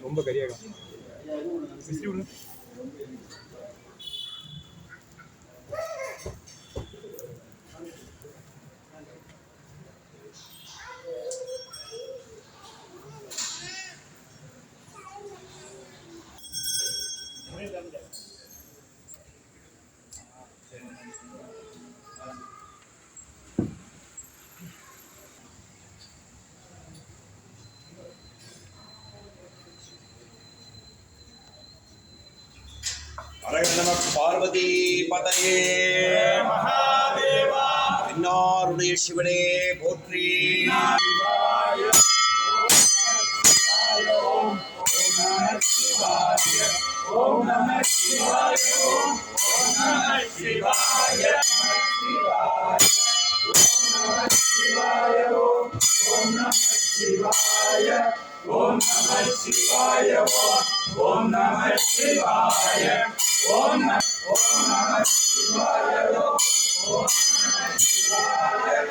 ரொம்ப கரியாகும். பார்வதி பதையே மகாதேவா என்னாருடைய சிவனே போற்றி. ஓம் நம சிவாய ஓம் நம சிவாய ஓம் நம சிவாய ஓம் நம சிவாய ஓம் நம சிவாய ஓம் நம சிவாய ஓம் நம சிவாய